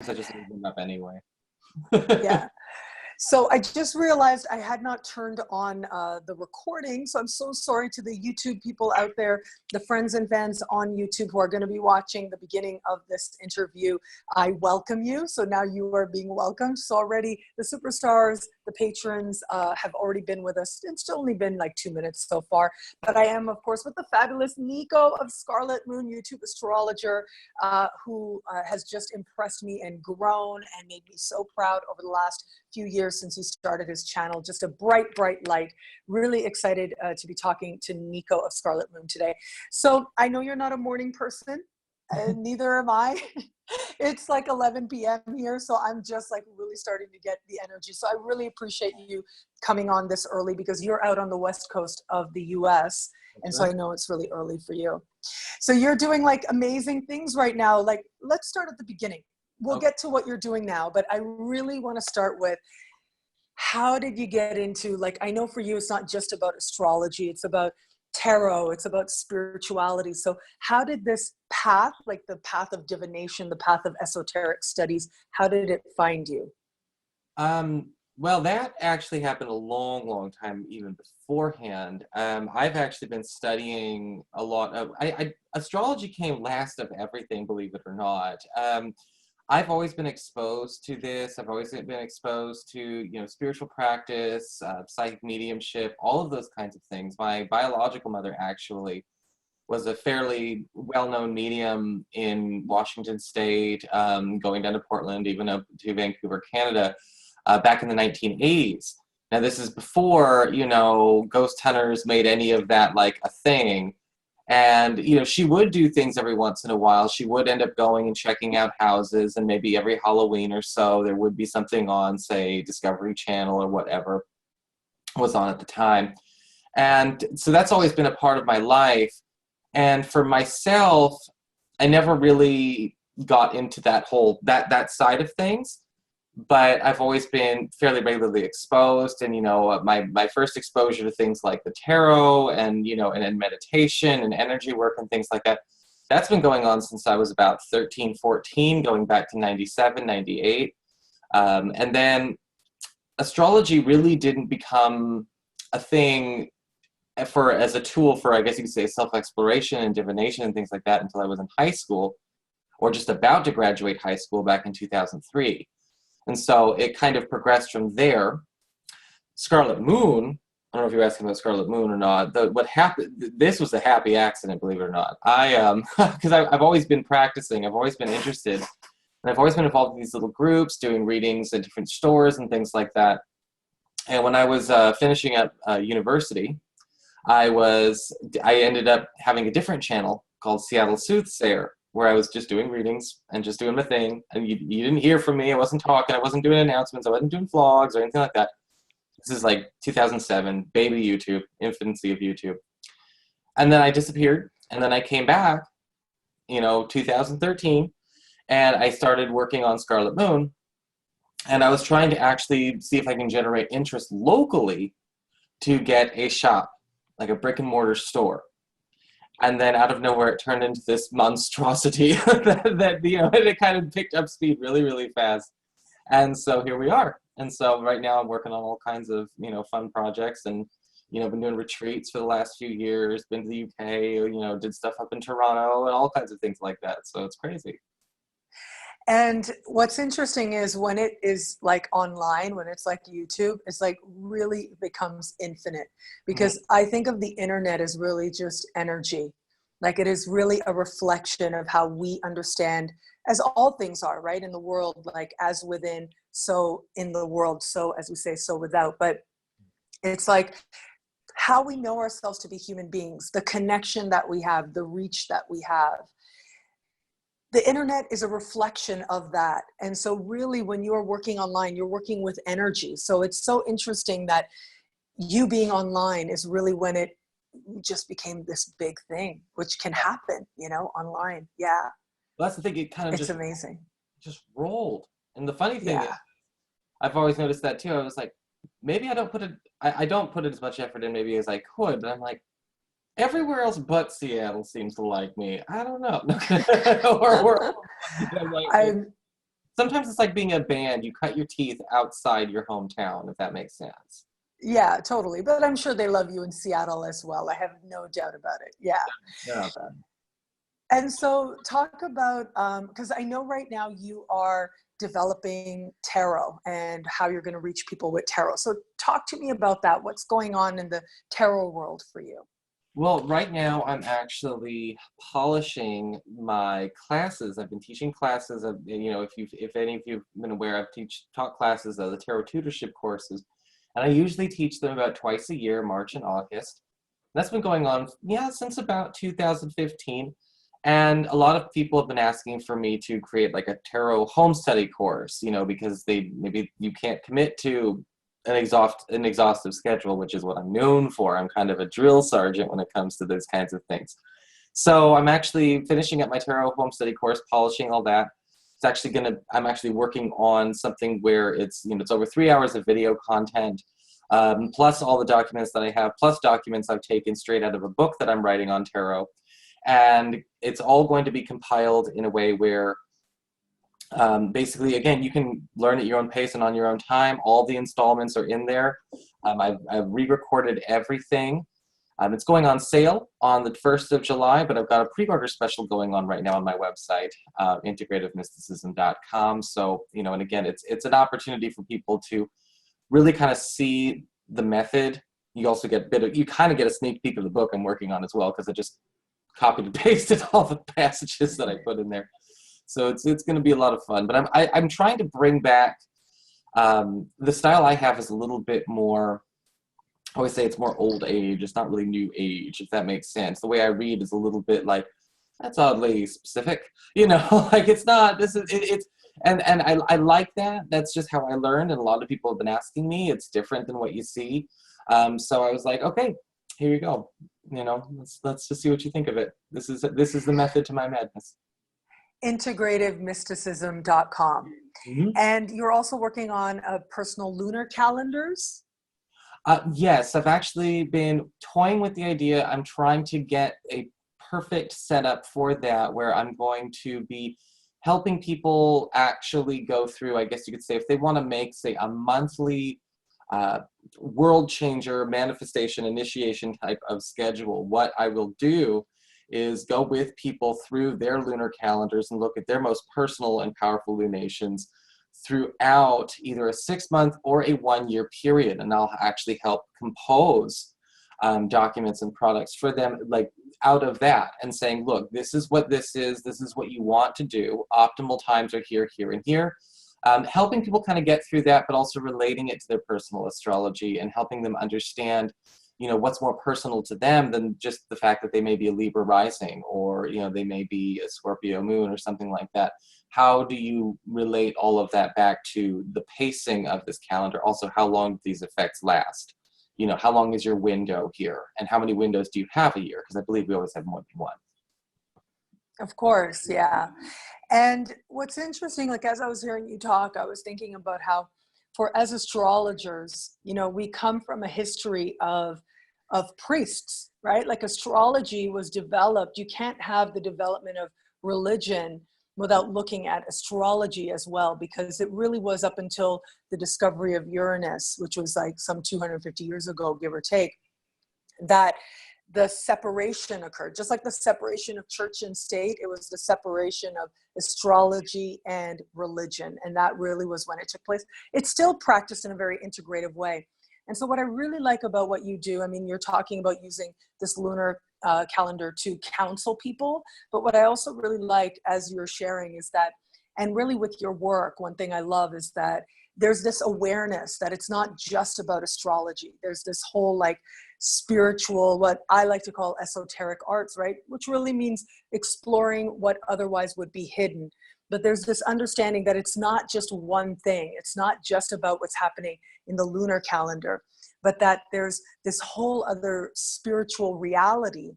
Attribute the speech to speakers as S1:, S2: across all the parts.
S1: I just leave them up anyway.
S2: Yeah. So I just realized I had not turned on the recording. So I'm so sorry to the YouTube people out there, the friends and fans on YouTube who are going to be watching the beginning of this interview. I welcome you. So now you are being welcomed. So already the superstars, the patrons have already been with us. It's only been like 2 minutes so far. But I am, of course, with the fabulous Nico of Scarlet Moon, YouTube astrologer, who has just impressed me and grown and made me so proud over the last few years since he started his channel. Just a bright, bright light. Really excited to be talking to Nico of Scarlet Moon today. So I know you're not a morning person, and neither am I. It's like 11 p.m. here, so I'm just like really starting to get the energy. So I really appreciate you coming on this early because you're out on the west coast of the US. And so I know it's really early for you. So you're doing like amazing things right now. Like, let's start at the beginning. We'll get to what you're doing now, but I really want to start with, how did you get into, like, I know for you, it's not just about astrology, it's about tarot, it's about spirituality. So how did this path, like the path of divination, the path of esoteric studies, how did it find you?
S1: Well, that actually happened a long, long time even beforehand. I've actually been studying a lot of, astrology came last of everything, believe it or not. I've always been exposed to this. I've always been exposed to, you know, spiritual practice, psychic mediumship, all of those kinds of things. My biological mother actually was a fairly well-known medium in Washington State, going down to Portland, even up to Vancouver, Canada, back in the 1980s. Now, this is before, you know, ghost hunters made any of that like a thing. And, you know, she would do things every once in a while. She would end up going and checking out houses, and maybe every Halloween or so, there would be something on, say, Discovery Channel or whatever was on at the time. And so that's always been a part of my life. And for myself, I never really got into that whole, that side of things. But I've always been fairly regularly exposed, and, you know, my first exposure to things like the tarot and, you know, and meditation and energy work and things like that, that's been going on since I was about 13, 14, going back to 97, 98. And then astrology really didn't become a thing as a tool for, I guess you could say, self-exploration and divination and things like that until I was in high school, or just about to graduate high school back in 2003. And so it kind of progressed from there. Scarlet Moon, I don't know if you're asking about Scarlet Moon or not. What happened, this was a happy accident, believe it or not. Because I've always been practicing, I've always been interested, and I've always been involved in these little groups, doing readings at different stores and things like that. And when I was finishing up university, I ended up having a different channel called Seattle Soothsayer, where I was just doing readings and just doing my thing. And you didn't hear from me. I wasn't talking. I wasn't doing announcements. I wasn't doing vlogs or anything like that. This is like 2007, baby YouTube, infancy of YouTube. And then I disappeared. And then I came back, you know, 2013. And I started working on Scarlet Moon. And I was trying to actually see if I can generate interest locally to get a shop, like a brick and mortar store. And then out of nowhere, it turned into this monstrosity that you know, it kind of picked up speed really, really fast. And so here we are. And so right now I'm working on all kinds of, you know, fun projects, and, you know, been doing retreats for the last few years, been to the UK, you know, did stuff up in Toronto and all kinds of things like that. So it's crazy.
S2: And what's interesting is when it is like online, when it's like YouTube, it's like really becomes infinite, because I think of the internet as really just energy. Like, it is really a reflection of how we understand, as all things are, right, in the world, like as within, so in the world, so as we say, so without. But it's like how we know ourselves to be human beings, the connection that we have, the reach that we have. The internet is a reflection of that. And so really, when you are working online, you're working with energy. So it's so interesting that you being online is really when it just became this big thing, which can happen, you know, online. Yeah.
S1: Well, that's the thing. It kind of
S2: it's amazing.
S1: Just rolled. And the funny thing is, I've always noticed that too. I was like, maybe I don't put as much effort in maybe as I could, but I'm like, everywhere else but Seattle seems to like me. I don't know. sometimes it's like being a band. You cut your teeth outside your hometown, if that makes sense.
S2: Yeah, totally. But I'm sure they love you in Seattle as well. I have no doubt about it. Yeah.
S1: They're not bad.
S2: And so talk about, because I know right now you are developing tarot and how you're going to reach people with tarot. So talk to me about that. What's going on in the tarot world for you?
S1: Well, right now I'm actually polishing my classes. I've been teaching classes of, you know, if any of you've been aware, taught classes of the tarot tutorship courses, and I usually teach them about twice a year, March and August. That's been going on, yeah, since about 2015. And a lot of people have been asking for me to create like a tarot home study course, you know, because maybe you can't commit to an exhaustive schedule, which is what I'm known for. I'm kind of a drill sergeant when it comes to those kinds of things. So I'm actually finishing up my tarot home study course, polishing all that. I'm actually working on something where it's over 3 hours of video content, plus all the documents that I have, plus documents I've taken straight out of a book that I'm writing on tarot. And it's all going to be compiled in a way where basically, again, you can learn at your own pace and on your own time. All the installments are in there. I've re-recorded everything. It's going on sale on the 1st of July, but I've got a pre-order special going on right now on my website, integrativemysticism.com. So, you know, and again, it's an opportunity for people to really kind of see the method. You also get you kind of get a sneak peek of the book I'm working on as well, because I just copied and pasted all the passages that I put in there. So it's going to be a lot of fun. But I'm trying to bring back the style I have is a little bit more. I always say it's more old age. It's not really new age, if that makes sense. The way I read is a little bit like, that's oddly specific, you know. Like it's not. This is it's and I like that. That's just how I learned, and a lot of people have been asking me. It's different than what you see. So I was like, okay, here you go. You know, let's just see what you think of it. This is the method to my madness.
S2: Integrativemysticism.com.
S1: Mm-hmm.
S2: And you're also working on a personal lunar calendars.
S1: Yes, I've actually been toying with the idea. I'm trying to get a perfect setup for that, where I'm going to be helping people actually go through, I guess you could say, if they want to make, say, a monthly world changer manifestation initiation type of schedule. What I will do is go with people through their lunar calendars and look at their most personal and powerful lunations throughout either a 6-month or a 1-year period. And I'll actually help compose documents and products for them, like out of that, and saying, look, this is what this is what you want to do. Optimal times are here, here, and here. Helping people kind of get through that, but also relating it to their personal astrology and helping them understand, you know, what's more personal to them than just the fact that they may be a Libra rising, or, you know, they may be a Scorpio moon or something like that. How do you relate all of that back to the pacing of this calendar? Also, how long do these effects last? You know, how long is your window here? And how many windows do you have a year? Because I believe we always have more than one.
S2: Of course, yeah. And what's interesting, like as I was hearing you talk, I was thinking about how as astrologers, you know, we come from a history of priests, right? Like astrology was developed. You can't have the development of religion without looking at astrology as well, because it really was up until the discovery of Uranus, which was like some 250 years ago, give or take, that the separation occurred. Just like the separation of church and state, it was the separation of astrology and religion. And that really was when it took place. It's still practiced in a very integrative way. And so what I really like about what you do, I mean, you're talking about using this lunar calendar to counsel people. But what I also really like, as you're sharing, is that, and really with your work, one thing I love is that there's this awareness that it's not just about astrology. There's this whole like spiritual, what I like to call esoteric arts, right? Which really means exploring what otherwise would be hidden. But there's this understanding that it's not just one thing. It's not just about what's happening in the lunar calendar, but that there's this whole other spiritual reality.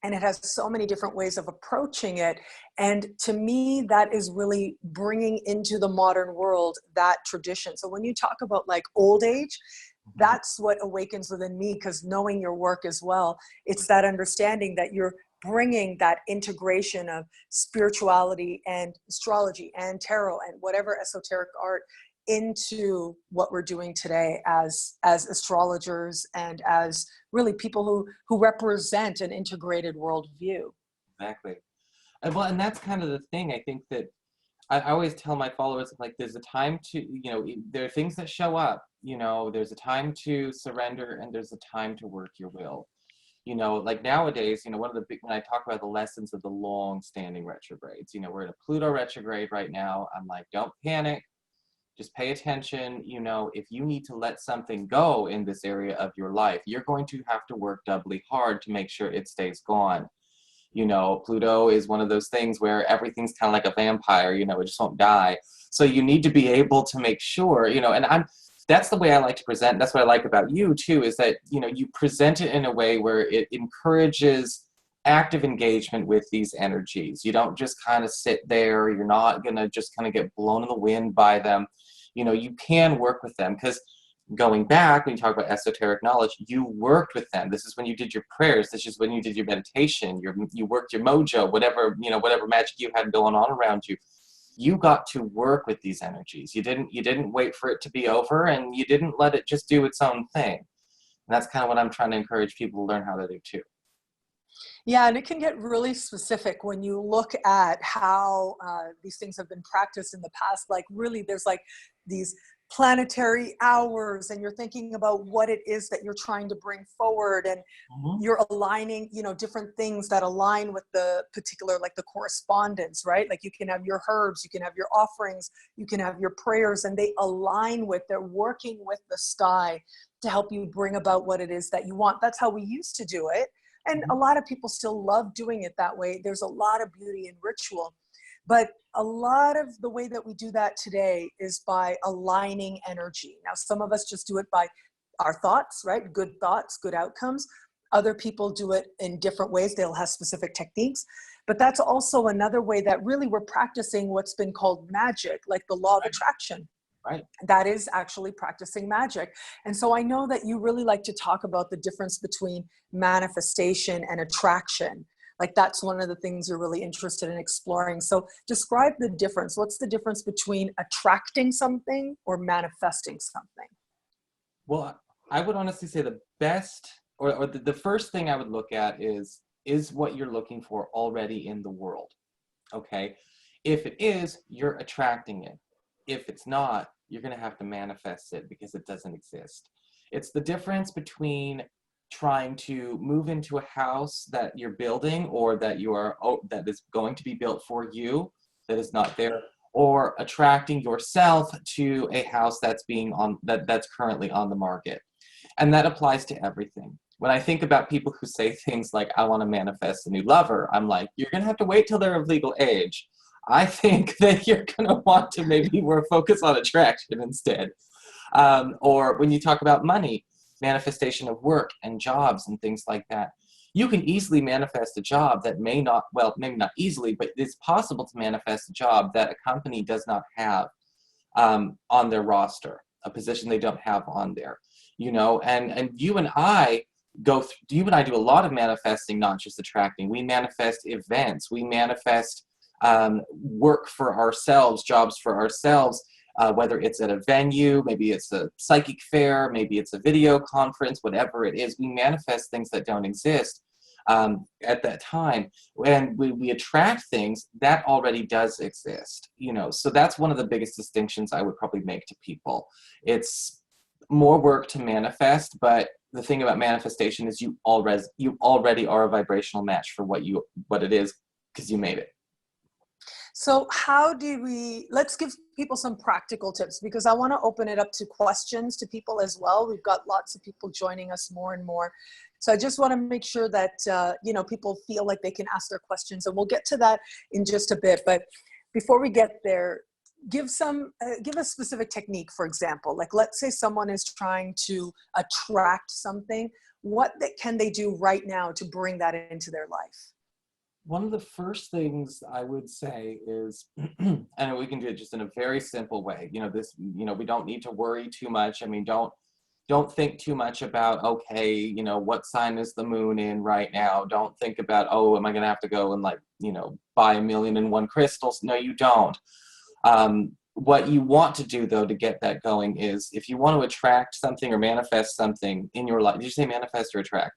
S2: And it has so many different ways of approaching it. And to me, that is really bringing into the modern world that tradition. So when you talk about like old age, that's what awakens within me, because knowing your work as well, it's that understanding that you're bringing that integration of spirituality and astrology and tarot and whatever esoteric art into what we're doing today as astrologers and as really people who represent an integrated worldview.
S1: Exactly. Well, and that's kind of the thing. I think that I always tell my followers, like, there's a time to, there are things that show up, there's a time to surrender and there's a time to work your will. Like nowadays, one of the big, when I talk about the lessons of the long standing retrogrades, we're in a Pluto retrograde right now. I'm like, don't panic, just pay attention. If you need to let something go in this area of your life, you're going to have to work doubly hard to make sure it stays gone. Pluto is one of those things where everything's kind of like a vampire, it just won't die. So you need to be able to make sure, and that's the way I like to present. That's what I like about you too, is that, you present it in a way where it encourages active engagement with these energies. You don't just kind of sit there. You're not going to just kind of get blown in the wind by them. You can work with them, because going back, when you talk about esoteric knowledge, you worked with them. This is when you did your prayers. This is when you did your meditation. You worked your mojo, whatever magic you had going on around you. You got to work with these energies. You didn't wait for it to be over, and you didn't let it just do its own thing. And that's kind of what I'm trying to encourage people to learn how to do too.
S2: Yeah, and it can get really specific when you look at how these things have been practiced in the past. Like really, there's like these planetary hours, and you're thinking about what it is that you're trying to bring forward, and you're aligning, different things that align with the particular, like the correspondence, right? Like you can have your herbs, you can have your offerings, you can have your prayers, and they align with, they're working with the sky to help you bring about what it is that you want. That's how we used to do it. And a lot of people still love doing it that way. There's a lot of beauty in ritual. But a lot of the way that we do that today is by aligning energy. Now, some of us just do it by our thoughts, right? Good thoughts, good outcomes. Other people do it in different ways. They'll have specific techniques. But that's also another way that really we're practicing what's been called magic, like the law of attraction.
S1: Right.
S2: That is actually practicing magic. And so I know that you really like to talk about the difference between manifestation and attraction. Like that's one of the things you're really interested in exploring. So describe the difference. What's the difference between attracting something or manifesting something?
S1: Well, I would honestly say the best, or the first thing I would look at is what you're looking for already in the world. Okay. If it is, you're attracting it. If it's not, you're going to have to manifest it because it doesn't exist. It's the difference between trying to move into a house that you're building, or that that is going to be built for you, that is not there, or attracting yourself to a house that's that's currently on the market. And that applies to everything. When I think about people who say things like, I want to manifest a new lover, I'm like, you're going to have to wait till they're of legal age. I think that you're going to want to maybe more focus on attraction instead. Or when you talk about money, manifestation of work and jobs and things like that, you can easily manifest a job that maybe not easily, but it's possible to manifest a job that a company does not have on their roster, a position they don't have on there, and you and I you and I do a lot of manifesting, not just attracting. We manifest events, we manifest work for ourselves, jobs for ourselves, whether it's at a venue, maybe it's a psychic fair, maybe it's a video conference, whatever it is. We manifest things that don't exist at that time. When we attract things that already does exist, so that's one of the biggest distinctions I would probably make to people. It's more work to manifest, but the thing about manifestation is you already are a vibrational match for what it is, because you made it.
S2: So let's give people some practical tips, because I want to open it up to questions to people as well. We've got lots of people joining us more and more. So I just want to make sure that, people feel like they can ask their questions, and we'll get to that in just a bit. But before we get there, give a specific technique, for example. Like, let's say someone is trying to attract something. What can they do right now to bring that into their life?
S1: One of the first things I would say is, and we can do it just in a very simple way, we don't need to worry too much. I mean, don't don't think too much about, okay, you know, what sign is the moon in right now? Don't think about, oh, am I going to have to go and like, you know, buy 1,000,001 crystals? No, you don't. What you want to do though to get that going is if you want to attract something or manifest something in your life. Did you say manifest or attract?